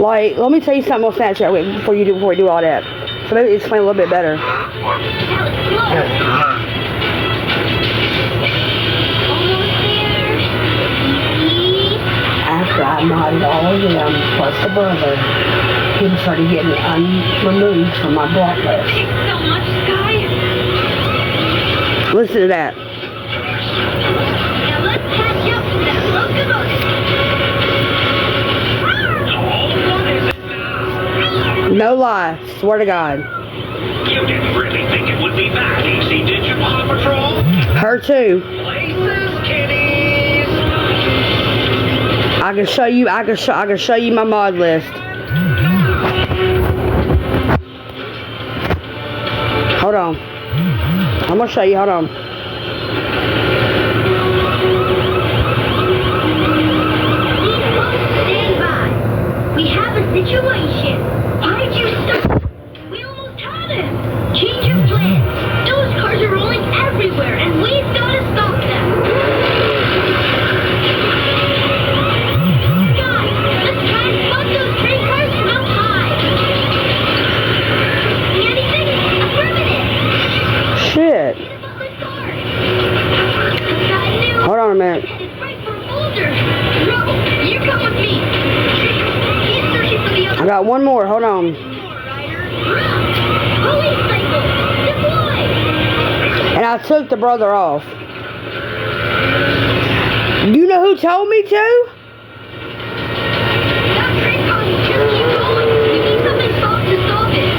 Like, let me tell you something on Snapchat before you do all that. So maybe explain a little bit better. After I modded all of them, plus the brother, people started getting removed from my block list. Thanks so much, Sky. Listen to that. Now let's catch up to that locomotive. No lie. Swear to God. You didn't really think it would be that easy, did you, Paw Patrol? Her too. Places, kitties. I can show you my mod list. Hold on. I'm gonna show you, hold on. Stand by. We have a situation. Why did you stop? We almost had him. Change your plans. Those cars are rolling everywhere, and we've got to stop them. Guys, let's try and spot those train cars from up high. See anything? Affirmative. Shit. Butler's car. Got a new. Hold on a minute. It's right from Boulder. Rubble, you come with me. He's searching for the other. I got one more, hold on. Police cycle, deploy. And I took the brother off. You know who told me to? That train car just keep going. We need something solved to solve it.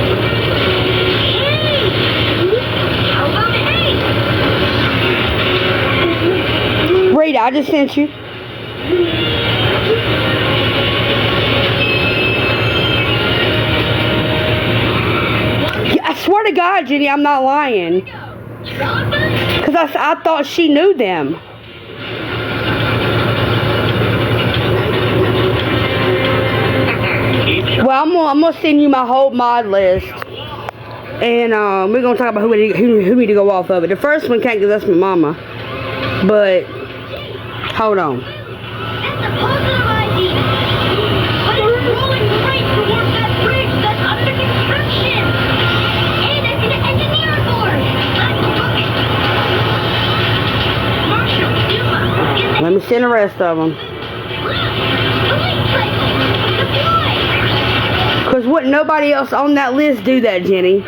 Hey! How about hey? Rita, I just sent you. I swear to God, Jenny, I'm not lying. Because I thought she knew them. Well, I'm gonna send you my whole mod list. And we're going to talk about who need to go off of it. The first one can't because that's my mama. But, hold on. That's a positive idea. But it's rolling right towards that bridge that's under construction. And I see the engineer board. Let's book it. Marshall, Yuma, get the Let me send the rest of them. police cycle. Deploy. Because wouldn't nobody else on that list do that, Jenny?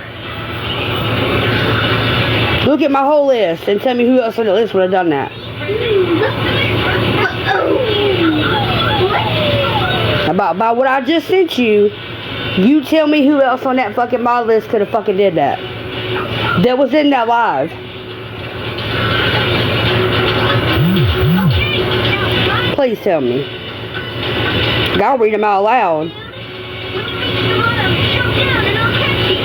Look at my whole list and tell me who else on the list would have done that. By what I just sent you, you tell me who else on that fucking mod list could have fucking did that. That was in that live. Please tell me. I'll read them out loud. Jump down and I'll catch you.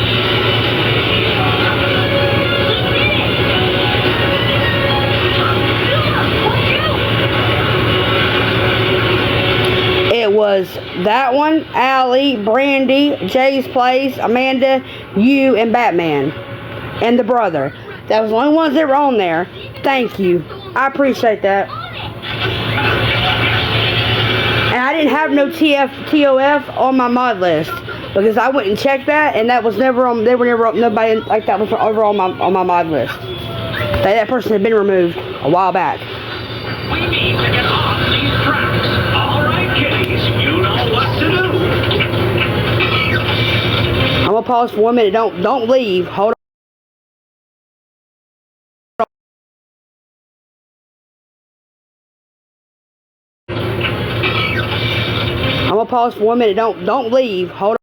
It was that one, Allie, Brandy, Jay's Place, Amanda, you, and Batman. And the brother. That was the only ones that were on there. Thank you. I appreciate that. And I didn't have no TOF on my mod list. Because I went and checked that, and that was never on, they were never on, nobody like that was over on my mod list. That person had been removed a while back. We need to get off these tracks. All right, kitties, you know what to do. I'm gonna pause for 1 minute. Don't leave. Hold on. I'm gonna pause for 1 minute. Don't leave. Hold on.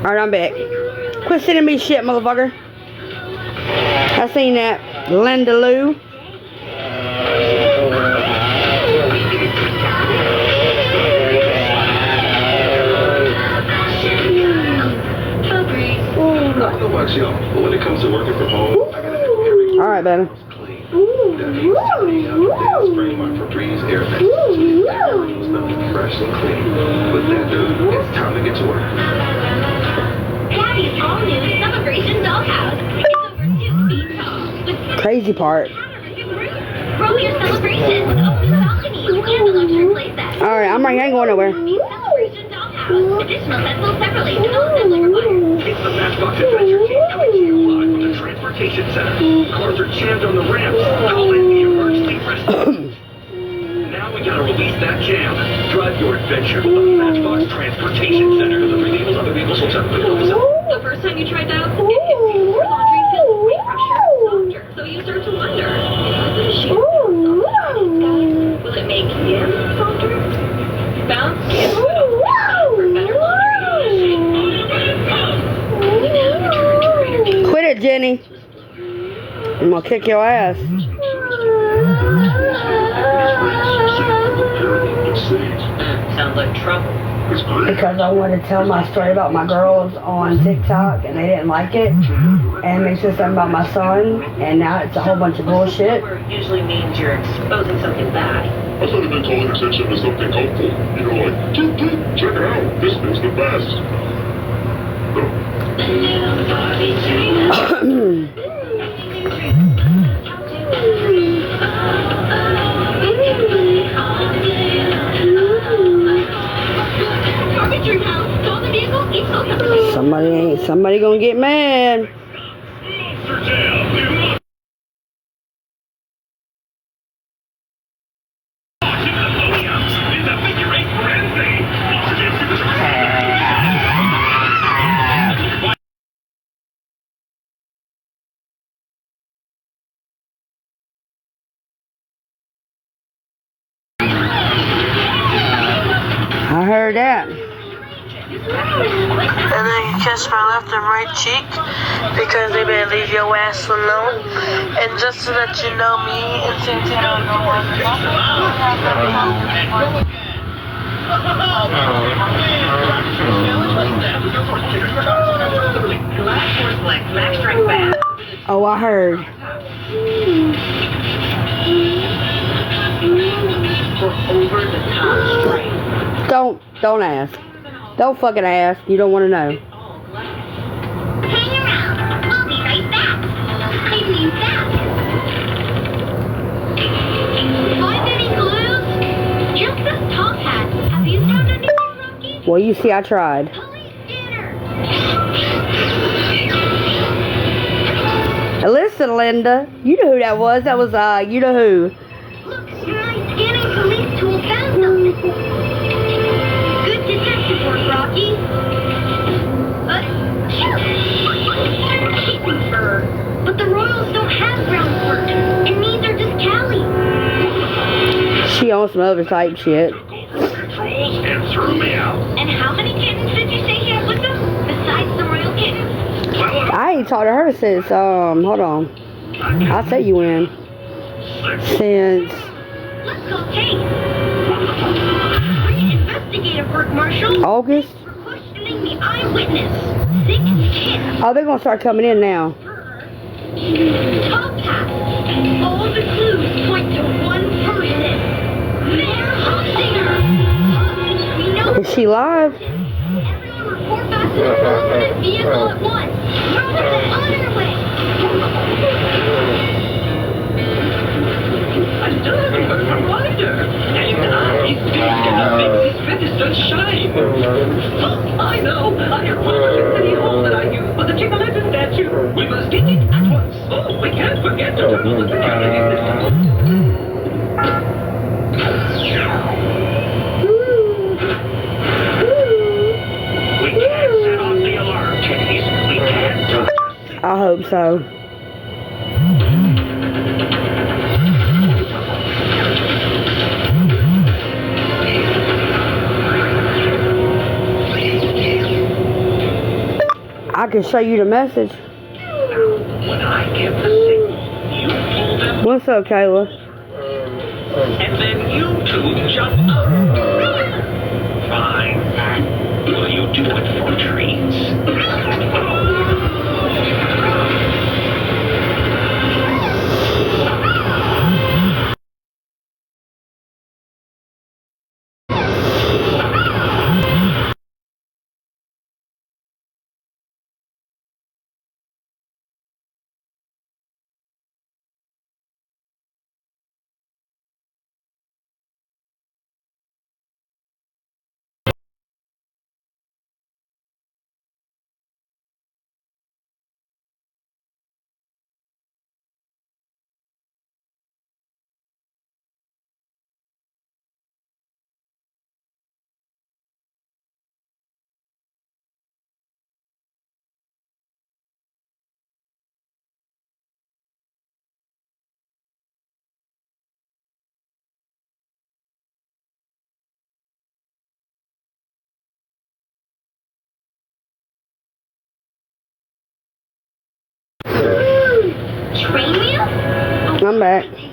Alright, I'm back. Quit sending me shit, motherfucker. I seen that. Linda Lou. I don't know about y'all, but when it comes to working from home, I gotta have everything Alright, baby. clean. That means turning out the damn spray my Febreze air vent so the entire room smelling fresh and clean. With that done, it's time to get to work. Daddy's all-new Celebration Dollhouse. It's over 2 feet tall. With Crazy part. Roll your celebration with open balconies and a luxury playset. Alright, I'm right here. I ain't going nowhere. Celebration Dollhouse. Additional sets sold separately. No sets are required. It's the Matchbox Adventure Team coming to you live from the Transportation Center. Cars are jammed on the ramps. Call in the emergency rescue. Now we gotta release that jam. Drive your adventure with the Matchbox Transportation Center. Delivery vehicles, other vehicles will turn windows up. The first time you tried that, it gets your laundry feels way fresher, softer. So you start to wonder, is the machine softer? Will it make him softer? Bounce kids for better laundry. Quit it, Jenny. I'm gonna kick your ass. Sounds like trouble. Because I wanted to tell my story about my girls on TikTok and they didn't like it. And they said something about my son, and now it's a whole bunch of bullshit. Usually means you're exposing something bad. I thought it meant calling attention to something helpful. You know, like, check it out, this is the best. Somebody gonna get mad. I heard that. And then you kiss my left and right cheek because they better leave your ass alone. And just to let you know, me and Santino are no longer Oh, I heard. Over the top straight. Don't ask. Don't fucking ask. You don't want to know. Hang around. I'll be right back. I mean that. Find any clues? Just this top hat. Have you found anything, Rocky? Well, you see, I tried. Police dinner. Listen, Linda. You know who that was. That was, you know who. Look, my scanning police tool found something. Good detective work, Rocky. But the Royals don't have ground work, and neither does Callie. She on some other type shit. Controls and threw me out. And how many kittens did you say he had with them, besides the royal kittens? Well, I ain't talked to her since, hold on. I'll tell you when. Since, Let's go Kate. Great investigative work, Marshal. August? Thanks for questioning the eyewitness. 6 kittens. Oh, they're gonna start coming in now. Top hat. All the clues point to one person. Mayor Hunsinger. We know Is she live? everyone report back to the permanent vehicle at once. Robots are on our way. I still haven't heard from Ryder. And he's gonna make his registered shine. Oh, I know. I have one city hall that I use for the chicken legend statue. We must get it at once. Oh, we can't forget to turn on the security system. We can't set off the alarm, kitties. We can't touch her. I hope so. I can show you the message. When I give the signal, What's up, Kayla? And then you two jump up. Fine. Will you do it for treats? Train wheel? I'm back.